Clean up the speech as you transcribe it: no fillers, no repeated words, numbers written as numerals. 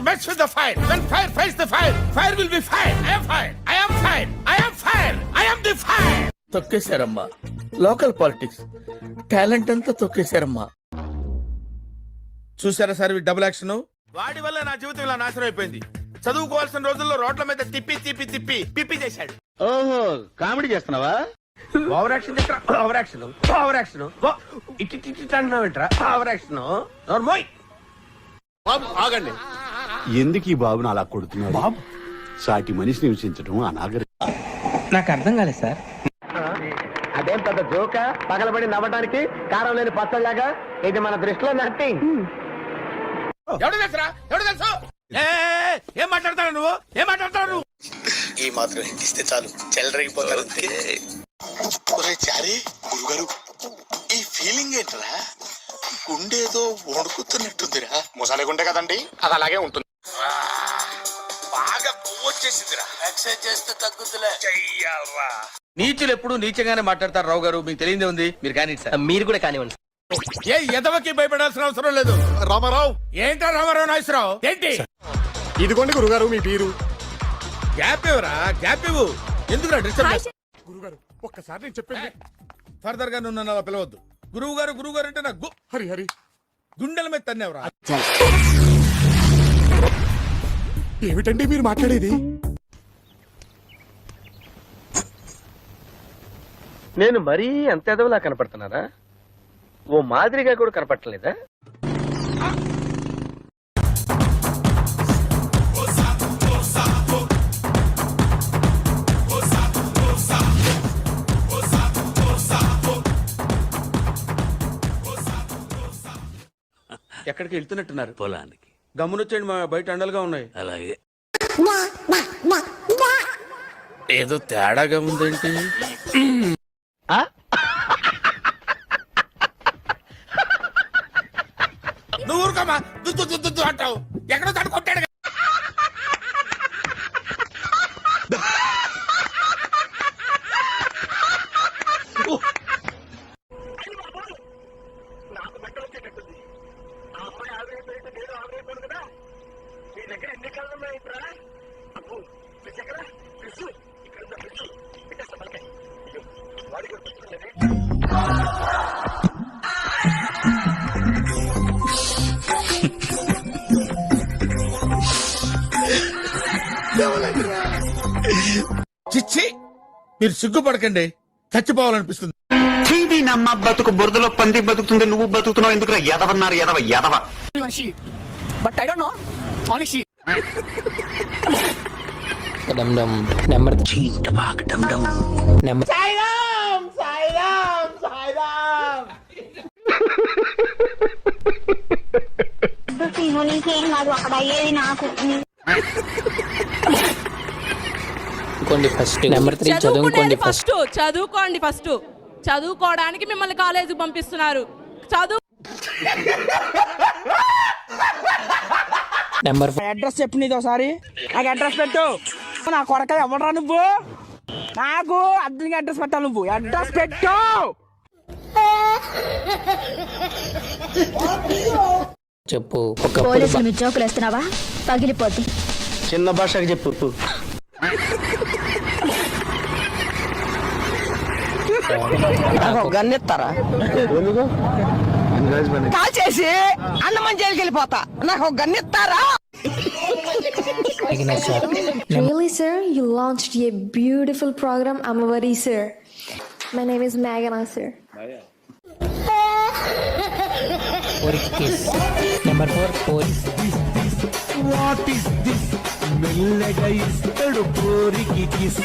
mess with the fire. When fire fights the fire, fire will be fire. I am fire. I am fire. I am fire. I am the fire. తొక్కేశారమ్మా. Local politics talent అంతా తొక్కేశారమ్మా. చూసారా sir double action? వాడి వల్ల నా జీవితం ఇలా నాశనం అయిపోయింది. చదువుకోవాల్సిన రోజుల్లో రోడ్ల మీద తిప్పి తిప్పి తిప్పి పిప్పి చేశాడు. ఓహో, కామెడీ చేస్తున్నావా? Over action over action over action ఇట్టి అంటున్నావేంట్రా? Over action నోర్మోయ్. బాబు ఆగండి. ఎందుకు ఈ బాబుని అలా కొడుతున్నాడు? బాబు సాటి మనిషిని హింసించడం అనాగరికం. నాకు అర్థం కాలేదు సార్. అదేం పెద్ద జోక, పగలబడి నవ్వడానికి కారం లేని పచ్చలాగా. ఇది మన దృష్టిలో నథింగ్. ఎవడు తెలుసురా? ఎవడు తెలుసు? ఏం మాట్లాడతావు నువ్వు? ఏం మాట్లాడతావు నువ్వు? ఈ మాత్రం ఇస్తే చాలు, చెల్లరగిపోతారు. చారి గురుగారు, ఈ ఫీలింగ్ ఏంట్రా? గుండేదో వణుకుతున్నట్టుందిరా. ముసాలే గుండె కదండి, అది అలాగే ఉంటుంది. బాగా కొవ్వు వచ్చేసిందిరా. ఎక్సర్సైజ్ చేస్తే తగ్గుతులే. చెయ్యావా? నీచులు ఎప్పుడు నీచంగానే మాట్లాడతారు రావు గారు, మీకు తెలియదే ఉంది. మీరు కానీ సార్. మీరు కూడా కానివ్వండి. ఏ ఎదవకి భయపడాల్సిన అవసరం లేదు. రామారావు. ఏంటో రామారావు నాగేశ్వరరావు ఏంటి? ఇదిగోండి గురుగారు మీ బీరు. గ్యాప్ ఇవ్వరా, గ్యాప్ ఇవ్వు. ఎందుకు డిస్టర్బ్? గురుగారు ఒక్కసారి నేను చెప్పండి. ఫర్దర్ గా నువ్వు అలా పిలవద్దు. గురువు గారు గురువు గారు అంటే నాకు హరి హరి గుండెల మీద తన్నేవరా. ఏమిటండి మీరు మాట్లాడేది? నేను మరీ అంత ఎదవలా కనపడుతున్నారా? ఓ మాదిరిగా కూడా కనపడలేదా? ఎక్కడికి వెళ్తున్నట్టున్నారు? పొలానికి. గమ్మునొచ్చేయండి, మా బయట అండలుగా ఉన్నాయి. అలాగే. ఏదో తేడాగా ఉందేంటి? నువ్వు ఊరుకోమా, దుద్దు దుద్దు దుద్దు అంటావు. ఎక్కడో తడు కొట్టాడు. చిచ్చి, మీరు సిగ్గుపడకండి, చచ్చిపోవాలనిపిస్తుంది. నమ్మ బతుకు బురదలో పంది బతుకుతుంది, నువ్వు బతుకుతున్నావు ఎందుకు? ఎదవన్నారు ఎదవ ఎదవ. నెంబర్ ఫస్ట్ నెంబర్ 3 చదువుకోండి. ఫస్ట్ చదువుకోవడానికి మిమ్మల్ని కాలేజీకి పంపిస్తున్నారు. నెంబర్ అడ్రస్ చెప్పు నీది ఒకసారి. నాకు అడ్రస్ పెట్టు. నా కొడక ఎవడరా నువ్వు? నాకు అద్దరికి అడ్రస్ పెట్టాలి. నువ్వు అడ్రస్ పెట్టు. చెప్పు. పోలీసులు జోకులు వేస్తున్నావా? పగిలిపోద్ది. చిన్న భాషకి చెప్పు. గన్నెత్తారా? కాల్ చేసి అన్నమని జైలుకి వెళ్ళిపోతా. నాకు ఒక గన్నెత్తారా? Really, sir? You launched a beautiful program. I'm very, sir. My name is Meghana, sir. Number 4 police. What is this? మెల్లగా ఇస్తాడు పోరికి కిస్.